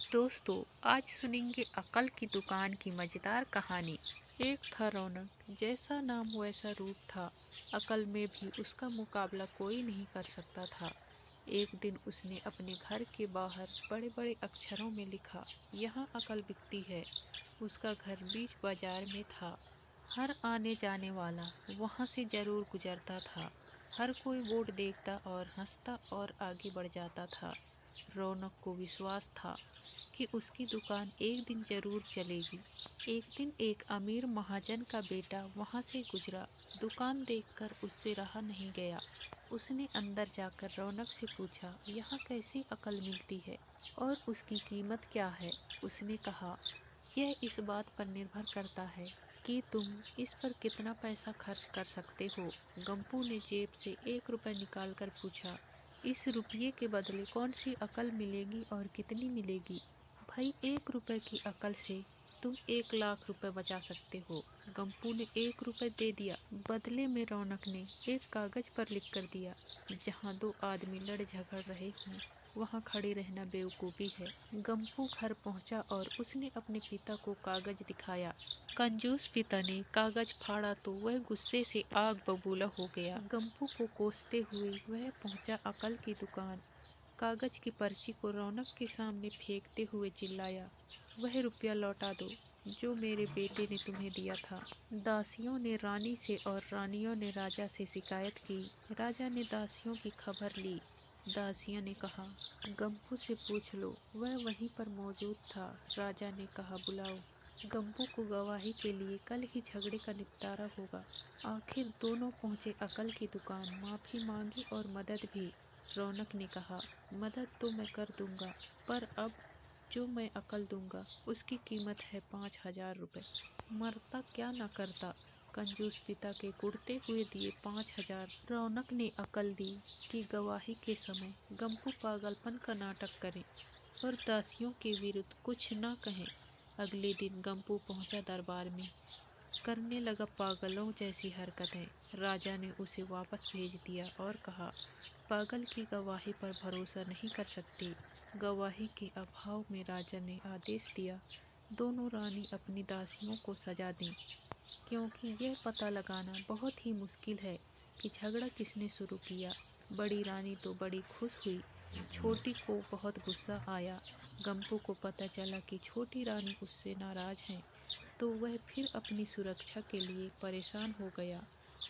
दोस्तों, आज सुनेंगे अकल की दुकान की मजेदार कहानी। एक था रौनक, जैसा नाम वैसा रूप था। अकल में भी उसका मुकाबला कोई नहीं कर सकता था। एक दिन उसने अपने घर के बाहर बड़े बड़े अक्षरों में लिखा, यहाँ अकल बिकती है। उसका घर बीच बाजार में था। हर आने जाने वाला वहाँ से जरूर गुजरता था। हर कोई बोर्ड देखता और हंसता और आगे बढ़ जाता था। रौनक को विश्वास था कि उसकी दुकान एक दिन जरूर चलेगी। एक दिन एक अमीर महाजन का बेटा वहां से गुजरा। दुकान देखकर उससे रहा नहीं गया। उसने अंदर जाकर रौनक से पूछा, यहाँ कैसी अकल मिलती है और उसकी कीमत क्या है। उसने कहा, यह इस बात पर निर्भर करता है कि तुम इस पर कितना पैसा खर्च कर सकते हो। गंपू ने जेब से 1 रुपए निकालकर पूछा, इस रुपये के बदले कौन सी अकल मिलेगी और कितनी मिलेगी? भाई, 1 रुपए की अकल से तुम 1 लाख रुपए बचा सकते हो। गंपू ने 1 रुपए दे दिया। बदले में रौनक ने एक कागज पर लिख कर दिया, जहाँ दो आदमी लड़ झगड़ रहे हों वहाँ खड़े रहना बेवकूफ़ी है। गंपू घर पहुँचा और उसने अपने पिता को कागज दिखाया। कंजूस पिता ने कागज फाड़ा तो वह गुस्से से आग बबूला हो गया। गंपू को कोसते हुए वह पहुँचा अकल की दुकान। कागज की पर्ची को रौनक के सामने फेंकते हुए चिल्लाया, वह रुपया लौटा दो जो मेरे बेटे ने तुम्हें दिया था। दासियों ने रानी से और रानियों ने राजा से शिकायत की। राजा ने दासियों की खबर ली। दासियों ने कहा, गंपू से पूछ लो, वह वहीं पर मौजूद था। राजा ने कहा, बुलाओ। गंपू को गवाही के लिए कल ही झगड़े का निपटारा होगा। आखिर दोनों पहुंचे अकल की दुकान। माफी मांगी और मदद भी। रौनक ने कहा, मदद तो मैं कर दूंगा, पर अब जो मैं अकल दूंगा उसकी कीमत है 5,000 रुपये। मरता क्या न करता। कंजूस पिता के कुड़ते हुए दिए 5,000। रौनक ने अकल दी कि गवाही के समय गंपू पागलपन का नाटक करे और दासियों के विरुद्ध कुछ न कहें। अगले दिन गंपू पहुंचा दरबार में। करने लगा पागलों जैसी हरकतें। राजा ने उसे वापस भेज दिया और कहा, पागल की गवाही पर भरोसा नहीं कर सकते। गवाही के अभाव में राजा ने आदेश दिया, दोनों रानी अपनी दासियों को सजा दें, क्योंकि यह पता लगाना बहुत ही मुश्किल है कि झगड़ा किसने शुरू किया। बड़ी रानी तो बड़ी खुश हुई, छोटी को बहुत गुस्सा आया। गंपू को पता चला कि छोटी रानी उससे नाराज हैं, तो वह फिर अपनी सुरक्षा के लिए परेशान हो गया।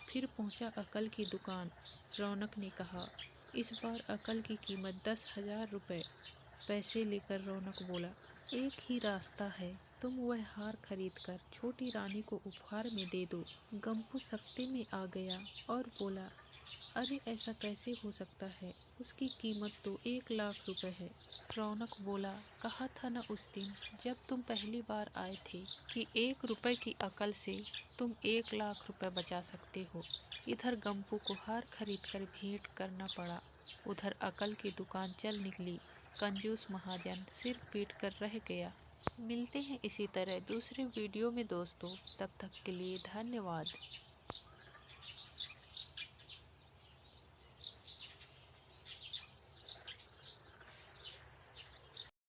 फिर पहुंचा अकल की दुकान। रौनक ने कहा, इस बार अकल की कीमत 10,000 रुपये। पैसे लेकर रौनक बोला, एक ही रास्ता है, तुम वह हार खरीद कर छोटी रानी को उपहार में दे दो। गंपू सख्ते में आ गया और बोला, अरे ऐसा कैसे हो सकता है, उसकी कीमत तो 1 लाख रुपए है। रौनक बोला, कहा था न उस दिन जब तुम पहली बार आए थे कि 1 रुपए की अकल से तुम 1 लाख रुपए बचा सकते हो। इधर गंपू को हार खरीद कर भेंट करना पड़ा, उधर अकल की दुकान चल निकली। कंजूस महाजन सिर पीट कर रह गया। मिलते हैं इसी तरह दूसरे वीडियो में दोस्तों, तब तक के लिए धन्यवाद।